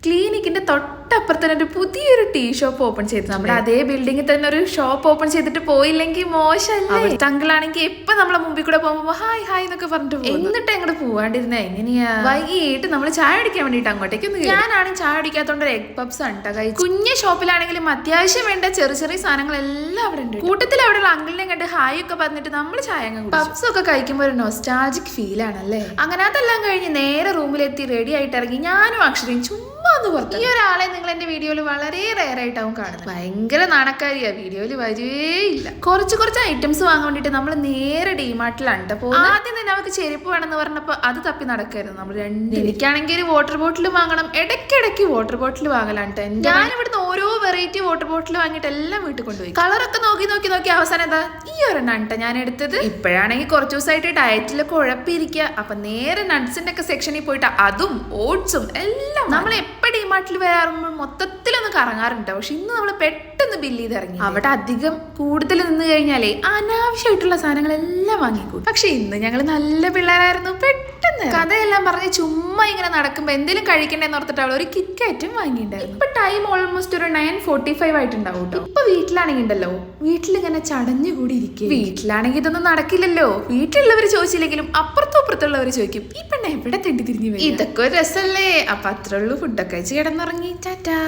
ക്ലിനിക്കിന്റെ തൊട്ടപ്പുറത്ത് തന്നെ ഒരു പുതിയൊരു ടീ ഷോപ്പ് ഓപ്പൺ ചെയ്തു. നമ്മുടെ അതേ ബിൽഡിംഗിൽ തന്നെ ഒരു ഷോപ്പ് ഓപ്പൺ ചെയ്തിട്ട് പോയില്ലെങ്കിൽ മോശമല്ലേ? തങ്കളാണെങ്കിൽ എപ്പൊ നമ്മളെ മുമ്പിൽ കൂടെ പോകുമ്പോ ഹായ് ഹായ് എന്നൊക്കെ പറഞ്ഞിട്ട് പോകും. എന്നിട്ട് അങ്ങോട്ട് പോവാണ്ടിരുന്ന എങ്ങനെയാ? വൈകിട്ട് നമ്മൾ ചായ അടിക്കാൻ വേണ്ടിട്ട് അങ്ങോട്ടേക്ക് ഒന്ന്. ഞാനാണെങ്കിൽ ചായ അടിക്കാത്തോണ്ട് ഒരു എഗ് പപ്സ് ആണ് കഴിച്ചു. കുഞ്ഞ് ഷോപ്പിലാണെങ്കിലും അത്യാവശ്യം വേണ്ട ചെറിയ ചെറിയ സാധനങ്ങളെല്ലാം അവിടെ ഉണ്ട്. കൂട്ടത്തിൽ അവിടെയുള്ള അങ്കിളിനെ കണ്ട് ഹായ് ഒക്കെ പറഞ്ഞിട്ട് നമ്മൾ ചായ പപ്സ് ഒക്കെ കഴിക്കുമ്പോൾ ഒരു നൊസ്റ്റാൾജിക് ഫീൽ ആണല്ലേ. അങ്ങനെ അതെല്ലാം കഴിഞ്ഞ് നേരെ റൂമിലെത്തി റെഡി ആയിട്ട് ഇറങ്ങി ഞാനും അക്ഷരയും ചുമ്മാ ഒന്ന് പുറത്ത്. ഈ ഒരാളെ നിങ്ങൾ എന്റെ വീഡിയോയിൽ വളരെ റെയർ ആയിട്ടാവും കാണുന്നത്. ഭയങ്കര നാണക്കാരിയാ, വീഡിയോയിൽ വരുകയില്ല. കുറച്ച് ഐറ്റംസ് വാങ്ങാൻ വേണ്ടിട്ട് നമ്മൾ നേരെ ഡിമാർട്ടിലാണ് പോകുന്നത്. ആദ്യം തന്നെ അവർക്ക് ചെരുപ്പ് വേണമെന്ന് പറഞ്ഞപ്പോ അത് തപ്പി നടക്കായിരുന്നു നമ്മൾ രണ്ട്. എനിക്കാണെങ്കിൽ ഒരു വാട്ടർ ബോട്ടിൽ വാങ്ങണം, ഇടയ്ക്കിടയ്ക്ക് വാട്ടർ ബോട്ടിൽ വാങ്ങലാണ്ട്. ഞാൻ ഇവിടുന്ന് ഓരോ വെറൈറ്റി വാട്ടർ ബോട്ടിൽ വാങ്ങിയിട്ട് എല്ലാം വീട്ടിൽ കൊണ്ടുപോയി. കളറൊക്കെ നോക്കി അവസാനം എന്താ ഈ ഒരെണ്ണ ഞാൻ എടുത്തത്. ഇപ്പോഴാണെങ്കിൽ കുറച്ച് ദിവസമായിട്ട് ഡയറ്റിലൊക്കെ ഉഴപ്പിയിരിക്കുക. അപ്പൊ നേരെ നട്ട്സിന്റെ ഒക്കെ സെക്ഷനിൽ പോയിട്ട് അതും ഓട്സും എല്ലാം. നമ്മൾ എപ്പോഴും ഡിമാർട്ടിൽ വരാറുമ്പോൾ മൊത്തത്തിലൊന്ന് കറങ്ങാറുണ്ട്. പക്ഷെ ഇന്ന് നമ്മൾ പെട്ടെന്ന് ബില്ല് ചെയ്ത് ഇറങ്ങി. അവിടെ അധികം കൂടുതൽ നിന്ന് കഴിഞ്ഞാലേ അനാവശ്യമായിട്ടുള്ള സാധനങ്ങളെല്ലാം വാങ്ങിക്കൂടും. പക്ഷെ ഇന്ന് ഞങ്ങൾ നല്ല പിള്ളേരായിരുന്നു. പെട്ടെന്ന് കഥയെല്ലാം പറഞ്ഞ് ചുമ്മാ ഇങ്ങനെ നടക്കുമ്പോ എന്തെങ്കിലും കഴിക്കണ്ടേന്ന് ഓർത്തിട്ട് അവൾ ഒരു കിക്കാറ്റും വാങ്ങിയിട്ടുണ്ടായിരുന്നു. ഇപ്പൊ ടൈം ഓൾമോസ്റ്റ് ഒരു 9:45 ആയിട്ടുണ്ടാവും കേട്ടോ. ഇപ്പൊ വീട്ടിലാണെങ്കിൽ ഉണ്ടല്ലോ, വീട്ടിലിങ്ങനെ ചടഞ്ഞുകൂടി ഇരിക്കും. വീട്ടിലാണെങ്കിൽ ഇതൊന്നും നടക്കില്ലല്ലോ. വീട്ടിലുള്ളവർ ചോദിച്ചില്ലെങ്കിലും അപ്പുറത്തുള്ളവർ ചോദിക്കും ഈ പെണ്ണ എവിടെ തെണ്ടി തിരിഞ്ഞു. ഇതൊക്കെ ഒരു രസമല്ലേ? അപ്പൊ അത്രേ ഉള്ളൂ. ഫുഡൊക്കെ കഴിച്ച് കിടന്നുറങ്ങി. ടാറ്റാ.